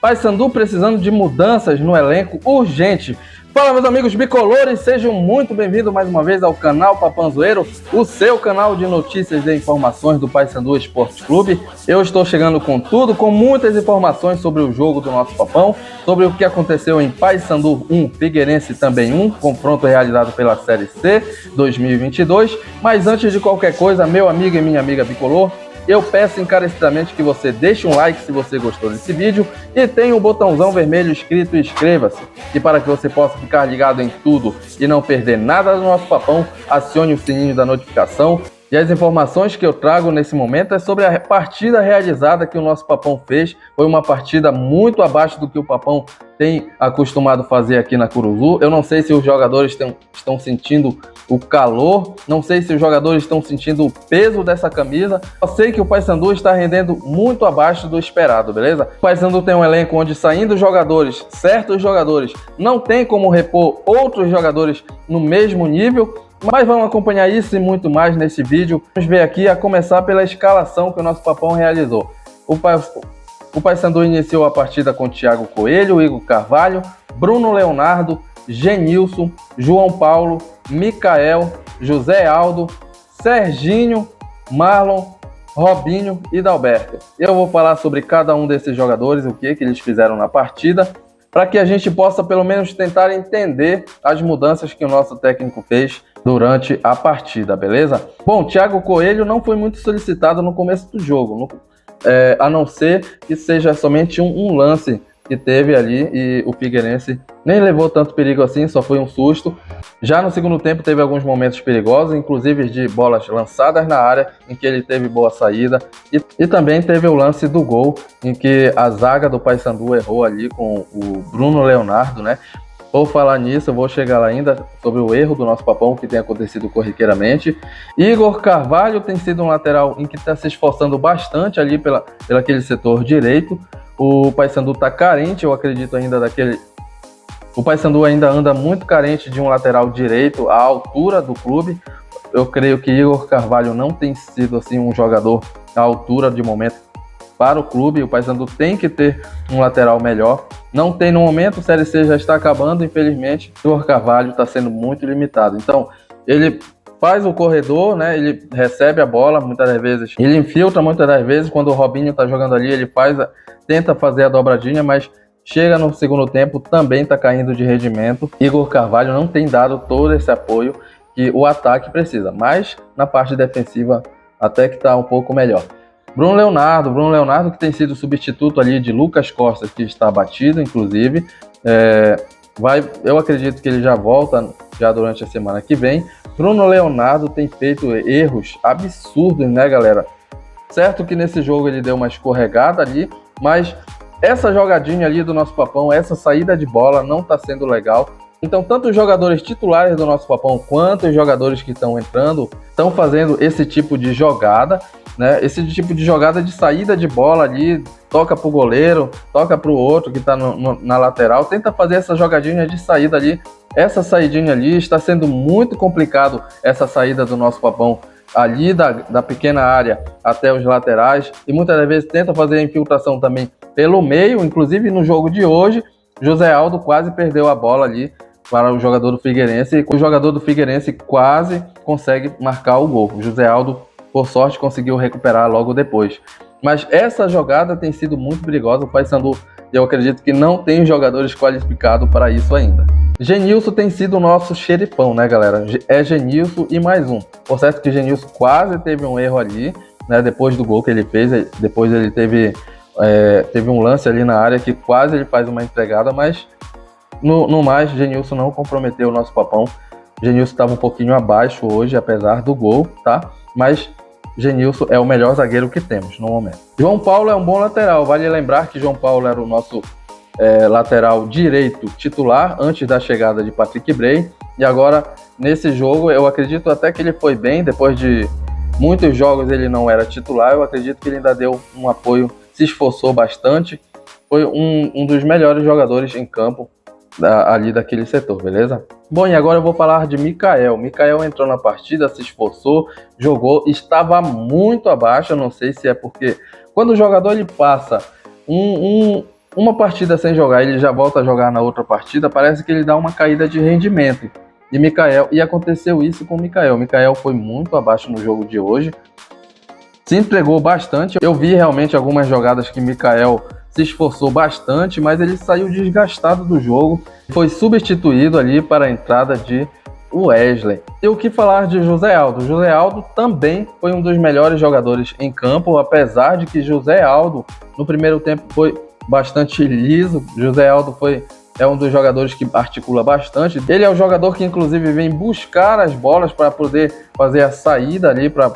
Paysandu precisando de mudanças no elenco urgente. Fala, meus amigos bicolores, sejam muito bem-vindos mais uma vez ao canal Papanzoeiro, o seu canal de notícias e informações do Paysandu Esporte Clube. Eu estou chegando com tudo, com muitas informações sobre o jogo do nosso Papão, sobre o que aconteceu em Paysandu 1, Figueirense também 1, confronto realizado pela Série C 2022. Mas antes de qualquer coisa, meu amigo e minha amiga bicolor, eu peço encarecidamente que você deixe um like se você gostou desse vídeo e tem um botãozão vermelho escrito inscreva-se. E para que você possa ficar ligado em tudo e não perder nada do nosso Papão, acione o sininho da notificação. E as informações que eu trago nesse momento é sobre a partida realizada que o nosso Papão fez. Foi uma partida muito abaixo do que o Papão tem acostumado fazer aqui na Curuzu. Eu não sei se os jogadores estão sentindo o calor, não sei se os jogadores estão sentindo o peso dessa camisa. Eu sei que o Paysandu está rendendo muito abaixo do esperado, beleza? O Paysandu tem um elenco onde, saindo jogadores, certos jogadores, não tem como repor outros jogadores no mesmo nível. Mas vamos acompanhar isso e muito mais nesse vídeo. Vamos ver aqui, a começar pela escalação que o nosso Papão realizou. O Paysandu iniciou a partida com Thiago Coelho, Igor Carvalho, Bruno Leonardo, Genilson, João Paulo, Micael, José Aldo, Serginho, Marlon, Robinho e Dalberto. Eu vou falar sobre cada um desses jogadores, o que eles fizeram na partida, para que a gente possa pelo menos tentar entender as mudanças que o nosso técnico fez durante a partida, beleza? Bom, Thiago Coelho não foi muito solicitado no começo do jogo, a não ser que seja somente um lance que teve ali e o Figueirense nem levou tanto perigo assim, só foi um susto. Já no segundo tempo teve alguns momentos perigosos, inclusive de bolas lançadas na área, em que ele teve boa saída, e também teve o lance do gol, em que a zaga do Paysandu errou ali com o Bruno Leonardo, né? Vou falar nisso, eu vou chegar lá ainda sobre o erro do nosso Papão que tem acontecido corriqueiramente. Igor Carvalho tem sido um lateral em que está se esforçando bastante ali pelaquele setor direito. O Paysandu está carente, eu acredito ainda O Paysandu ainda anda muito carente de um lateral direito à altura do clube. Eu creio que Igor Carvalho não tem sido assim um jogador à altura de momento para o clube. O Paysandu tem que ter um lateral melhor. Não tem no momento, o Série C já está acabando, infelizmente. O Igor Carvalho está sendo muito limitado. Então, ele faz o corredor, né? Ele recebe a bola muitas das vezes. Ele infiltra muitas das vezes. Quando o Robinho está jogando ali, ele tenta fazer a dobradinha, mas chega no segundo tempo, também está caindo de rendimento. Igor Carvalho não tem dado todo esse apoio que o ataque precisa, mas na parte defensiva até que está um pouco melhor. Bruno Leonardo que tem sido substituto ali de Lucas Costa, que está batido, inclusive. Eu acredito que ele já volta já durante a semana que vem. Bruno Leonardo tem feito erros absurdos, né, galera? Certo que nesse jogo ele deu uma escorregada ali, mas essa jogadinha ali do nosso Papão, essa saída de bola não está sendo legal. Então, tanto os jogadores titulares do nosso Papão quanto os jogadores que estão entrando estão fazendo esse tipo de jogada, né? Esse tipo de jogada de saída de bola ali, toca pro goleiro, toca pro outro que está na lateral, tenta fazer essa jogadinha de saída ali. Essa saidinha ali está sendo muito complicado, essa saída do nosso Papão ali da pequena área até os laterais, e muitas das vezes tenta fazer a infiltração também pelo meio. Inclusive no jogo de hoje, José Aldo quase perdeu a bola ali para o jogador do Figueirense, e o jogador do Figueirense quase consegue marcar o gol. O José Aldo, por sorte, conseguiu recuperar logo depois. Mas essa jogada tem sido muito perigosa. O Paysandu, eu acredito que não tem jogadores qualificados para isso ainda. Genilson tem sido o nosso xerifão, né, galera? É Genilson e mais um. Por certo que Genilson quase teve um erro ali, né, depois do gol que ele fez. Depois ele teve um lance ali na área que quase ele faz uma entregada, mas no mais, Genilson não comprometeu o nosso Papão. Genilson estava um pouquinho abaixo hoje, apesar do gol, tá? Mas Genilson é o melhor zagueiro que temos no momento. João Paulo é um bom lateral. Vale lembrar que João Paulo era o nosso lateral direito titular antes da chegada de Patrick Bray. E agora, nesse jogo, eu acredito até que ele foi bem. Depois de muitos jogos ele não era titular. Eu acredito que ele ainda deu um apoio, se esforçou bastante. Foi um dos melhores jogadores em campo ali daquele setor, beleza? Bom, e agora eu vou falar de Micael. Micael entrou na partida, se esforçou, jogou, estava muito abaixo. Eu não sei se é porque quando o jogador ele passa uma partida sem jogar, ele já volta a jogar na outra partida, parece que ele dá uma caída de rendimento. E Mikael, e aconteceu isso com o Mikael. Mikael foi muito abaixo no jogo de hoje, se entregou bastante. Eu vi realmente algumas jogadas que Mikael se esforçou bastante, mas ele saiu desgastado do jogo. Foi substituído ali para a entrada de Wesley. E o que falar de José Aldo? José Aldo também foi um dos melhores jogadores em campo, apesar de que José Aldo no primeiro tempo foi bastante liso. José Aldo é um dos jogadores que articula bastante. Ele é o jogador que inclusive vem buscar as bolas para poder fazer a saída ali, para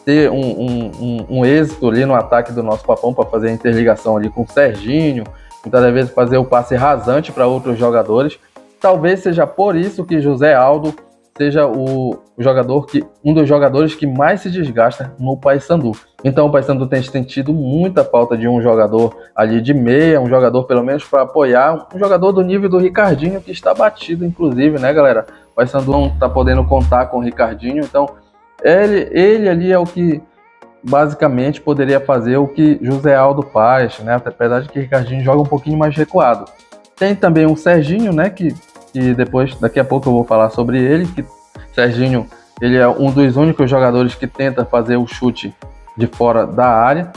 ter um êxito ali no ataque do nosso Papão, para fazer a interligação ali com o Serginho, muitas vezes fazer o passe rasante para outros jogadores. Talvez seja por isso que José Aldo seja um dos jogadores que mais se desgasta no Paysandu. Então o Paysandu tem sentido muita falta de um jogador ali de meia, um jogador pelo menos para apoiar, um jogador do nível do Ricardinho, que está batido inclusive, né, galera? O Paysandu não está podendo contar com o Ricardinho, então ele ali é o que basicamente poderia fazer o que José Aldo faz, né? Apesar de que o Ricardinho joga um pouquinho mais recuado. Tem também o Serginho, né, que daqui a pouco eu vou falar sobre ele, que Serginho, ele é um dos únicos jogadores que tenta fazer o chute de fora da área.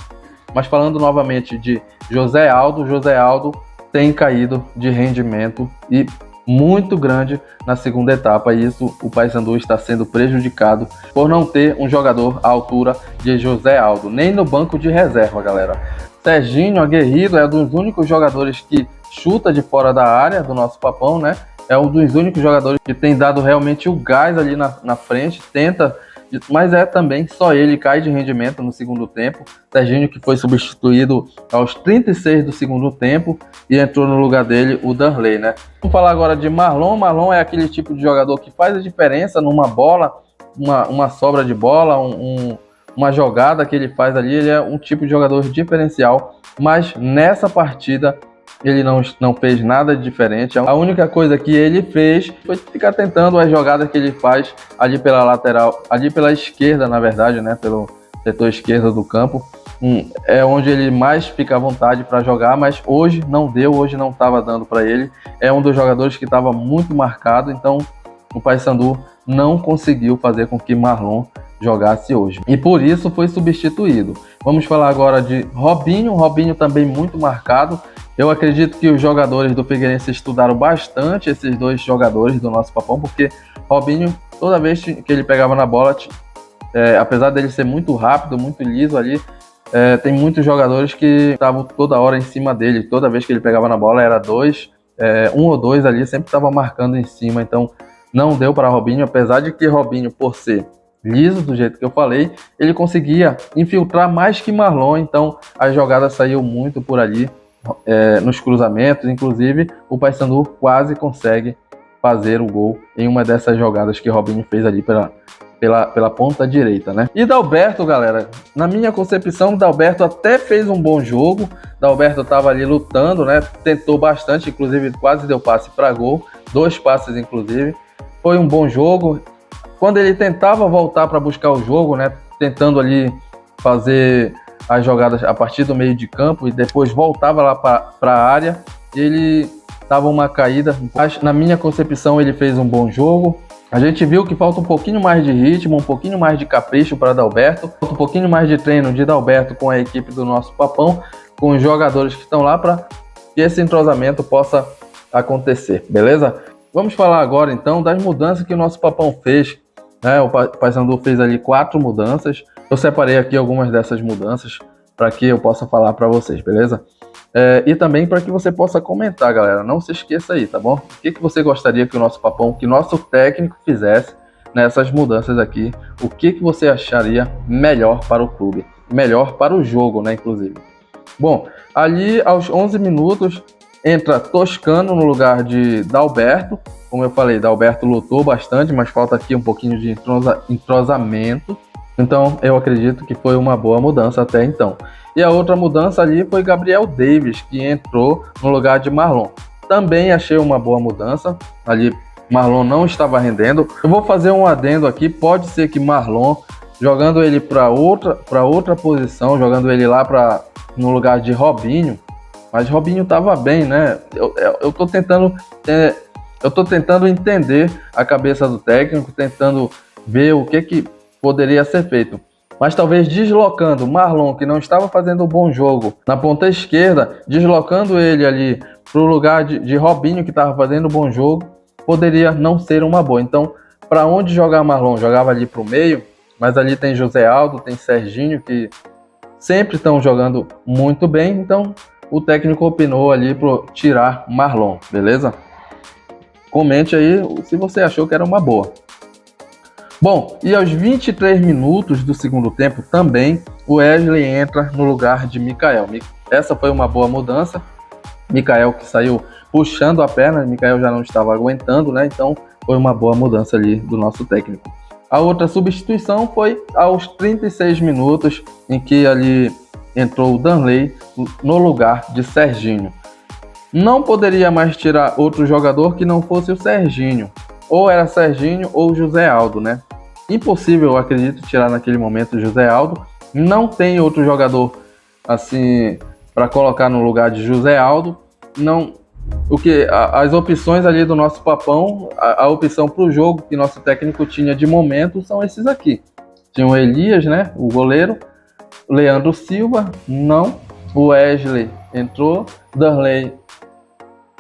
Mas falando novamente de José Aldo tem caído de rendimento e muito grande na segunda etapa, e isso o Paysandu está sendo prejudicado por não ter um jogador à altura de José Aldo, nem no banco de reserva, galera. Serginho, aguerrido, é um dos únicos jogadores que chuta de fora da área do nosso Papão, né? É um dos únicos jogadores que tem dado realmente o gás ali na frente, tenta, mas também só ele cai de rendimento no segundo tempo. Serginho, que foi substituído aos 36 do segundo tempo, e entrou no lugar dele o Darley, né? Vamos falar agora de Marlon. Marlon é aquele tipo de jogador que faz a diferença numa bola, uma sobra de bola, uma jogada que ele faz ali. Ele é um tipo de jogador diferencial, mas nessa partida ele não fez nada de diferente. A única coisa que ele fez foi ficar tentando as jogadas que ele faz ali pela lateral, ali pela esquerda, na verdade, né, pelo setor esquerdo do campo. É onde ele mais fica à vontade para jogar, mas hoje não deu, hoje não estava dando para ele. É um dos jogadores que estava muito marcado, então o Paysandu não conseguiu fazer com que Marlon jogasse hoje, e por isso foi substituído. Vamos falar agora de Robinho. Robinho também muito marcado. Eu acredito que os jogadores do Figueirense estudaram bastante esses dois jogadores do nosso Papão, porque Robinho, toda vez que ele pegava na bola, apesar dele ser muito rápido, muito liso ali, tem muitos jogadores que estavam toda hora em cima dele. Toda vez que ele pegava na bola era um ou dois ali, sempre estava marcando em cima. Então não deu para Robinho, apesar de que Robinho, por ser liso do jeito que eu falei, ele conseguia infiltrar mais que Marlon. Então a jogada saiu muito por ali, nos cruzamentos. Inclusive o Paysandu quase consegue fazer o gol em uma dessas jogadas que Robinho fez ali pela ponta direita, né? E Dalberto, galera, na minha concepção, Dalberto até fez um bom jogo. Dalberto estava ali lutando, né? Tentou bastante, inclusive quase deu passe para gol, 2 passes inclusive. Foi um bom jogo. Quando ele tentava voltar para buscar o jogo, né? Tentando ali fazer as jogadas a partir do meio de campo e depois voltava lá para a área, ele dava uma caída. Mas na minha concepção ele fez um bom jogo. A gente viu que falta um pouquinho mais de ritmo, um pouquinho mais de capricho para Dalberto, falta um pouquinho mais de treino de Dalberto com a equipe do nosso Papão, com os jogadores que estão lá, para que esse entrosamento possa acontecer, beleza? Vamos falar agora então das mudanças que o nosso Papão fez, né? O Paysandu fez ali 4 mudanças. Eu separei aqui algumas dessas mudanças para que eu possa falar para vocês, beleza? E também para que você possa comentar, galera. Não se esqueça aí, tá bom? O que você gostaria que o nosso Papão, que nosso técnico fizesse nessas mudanças aqui? O que você acharia melhor para o clube? Melhor para o jogo, né, inclusive. Bom, ali aos 11 minutos entra Toscano no lugar de Dalberto. Como eu falei, Dalberto lutou bastante, mas falta aqui um pouquinho de entrosamento. Então eu acredito que foi uma boa mudança até então. E a outra mudança ali foi Gabriel Davis, que entrou no lugar de Marlon. Também achei uma boa mudança. Ali Marlon não estava rendendo. Eu vou fazer um adendo aqui. Pode ser que Marlon, jogando ele para outra posição, jogando ele lá no lugar de Robinho, Mas Robinho estava bem, né? Eu tô tentando entender a cabeça do técnico, tentando ver o que poderia ser feito. Mas talvez deslocando Marlon, que não estava fazendo um bom jogo, na ponta esquerda, deslocando ele ali para o lugar de Robinho, que estava fazendo um bom jogo, poderia não ser uma boa. Então, para onde jogar Marlon? Jogava ali para o meio, mas ali tem José Aldo, tem Serginho, que sempre estão jogando muito bem. Então, o técnico opinou ali para tirar Marlon, beleza? Comente aí se você achou que era uma boa. Bom, e aos 23 minutos do segundo tempo também, o Wesley entra no lugar de Mikael. Essa foi uma boa mudança. Mikael que saiu puxando a perna, Mikael já não estava aguentando, né? Então foi uma boa mudança ali do nosso técnico. A outra substituição foi aos 36 minutos, em que ali entrou o Danley no lugar de Serginho. Não poderia mais tirar outro jogador que não fosse o Serginho. Ou era Serginho ou José Aldo, né? Impossível, eu acredito, tirar naquele momento o José Aldo. Não tem outro jogador assim para colocar no lugar de José Aldo. Não, as opções ali do nosso papão, a opção para o jogo que nosso técnico tinha de momento são esses aqui. Tinha o Elias, né? O goleiro. Leandro Silva, não. O Wesley entrou. Darley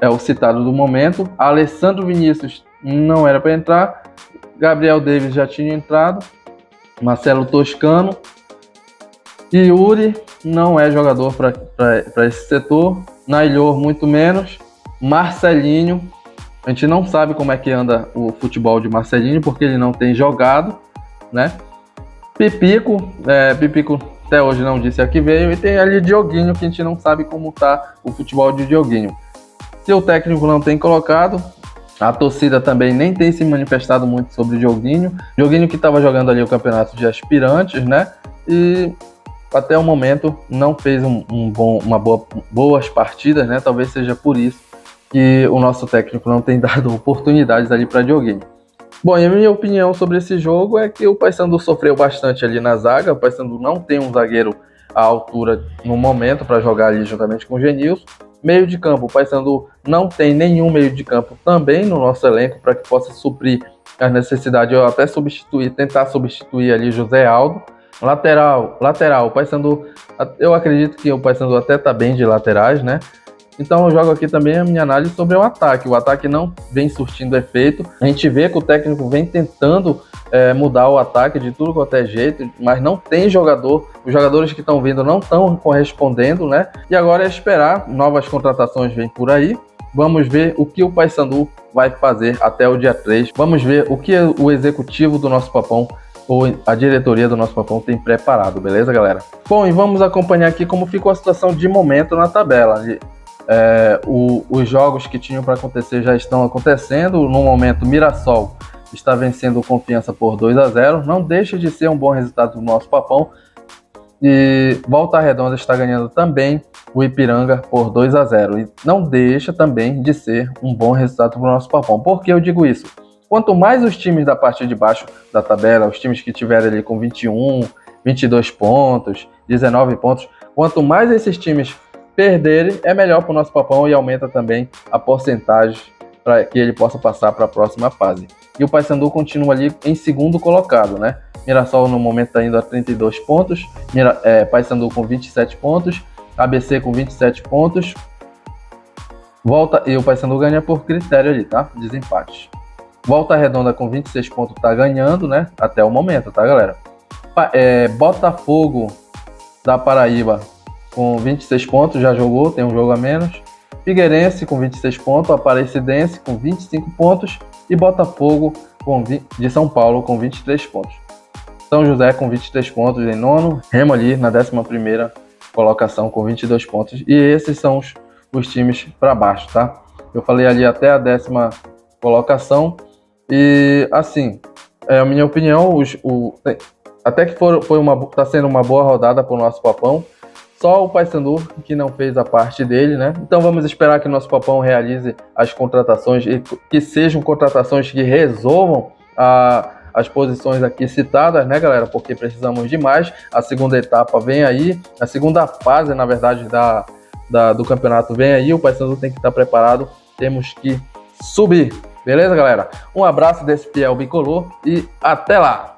é o citado do momento. Alessandro Vinícius não era para entrar. Gabriel Davis já tinha entrado. Marcelo Toscano. E Yuri não é jogador para esse setor. Nailor muito menos. Marcelinho. A gente não sabe como é que anda o futebol de Marcelinho, porque ele não tem jogado, né? Pipico até hoje não disse a que veio. E tem ali Dioguinho, que a gente não sabe como está o futebol de Dioguinho. Se o técnico não tem colocado, a torcida também nem tem se manifestado muito sobre o Dioguinho. Dioguinho que estava jogando ali o campeonato de aspirantes, né? E até o momento não fez boas partidas, né? Talvez seja por isso que o nosso técnico não tem dado oportunidades ali para Dioguinho. Bom, e a minha opinião sobre esse jogo é que o Paysandu sofreu bastante ali na zaga. O Paysandu não tem um zagueiro à altura no momento para jogar ali juntamente com o Genilson. Meio de campo, o Paysandu não tem nenhum meio de campo também no nosso elenco para que possa suprir as necessidades, ou até tentar substituir ali José Aldo. Lateral, o Paysandu, eu acredito que o Paysandu até está bem de laterais, né? Então eu jogo aqui também a minha análise sobre o ataque. O ataque não vem surtindo efeito. A gente vê que o técnico vem tentando mudar o ataque de tudo quanto é jeito, mas não tem jogador. Os jogadores que estão vindo não estão correspondendo, né? E agora é esperar, novas contratações vêm por aí. Vamos ver o que o Paysandu vai fazer até o dia 3. Vamos ver o que o executivo do nosso Papão ou a diretoria do nosso Papão tem preparado, beleza, galera? Bom, e vamos acompanhar aqui como ficou a situação de momento na tabela. Os jogos que tinham para acontecer já estão acontecendo. No momento, Mirassol está vencendo o Confiança por 2-0. Não deixa de ser um bom resultado do nosso Papão. E Volta Redonda está ganhando também o Ipiranga por 2-0. E não deixa também de ser um bom resultado para o nosso Papão. Por que eu digo isso? Quanto mais os times da parte de baixo da tabela, os times que tiverem ali com 21, 22 pontos, 19 pontos, quanto mais esses times perderem, é melhor para o nosso Papão e aumenta também a porcentagem para que ele possa passar para a próxima fase. E o Paysandu continua ali em segundo colocado, né? Mirassol no momento está indo a 32 pontos, Paysandu com 27 pontos, ABC com 27 pontos, e o Paysandu ganha por critério ali, tá? Desempate. Volta Redonda com 26 pontos tá ganhando, né? Até o momento, tá, galera? Botafogo da Paraíba com 26 pontos, já jogou, tem um jogo a menos. Figueirense com 26 pontos, Aparecidense com 25 pontos e Botafogo de São Paulo com 23 pontos. São José com 23 pontos em nono, Remo ali na 11ª colocação com 22 pontos. E esses são os times para baixo, tá? Eu falei ali até a 10ª colocação. E assim, a minha opinião, até que tá sendo uma boa rodada para o nosso Papão. Só o Paysandu que não fez a parte dele, né? Então vamos esperar que o nosso Papão realize as contratações e que sejam contratações que resolvam as posições aqui citadas, né, galera? Porque precisamos de mais. A segunda etapa vem aí, a segunda fase, na verdade, do campeonato vem aí, o Paysandu tem que estar preparado, temos que subir. Beleza, galera? Um abraço desse fiel bicolor e até lá!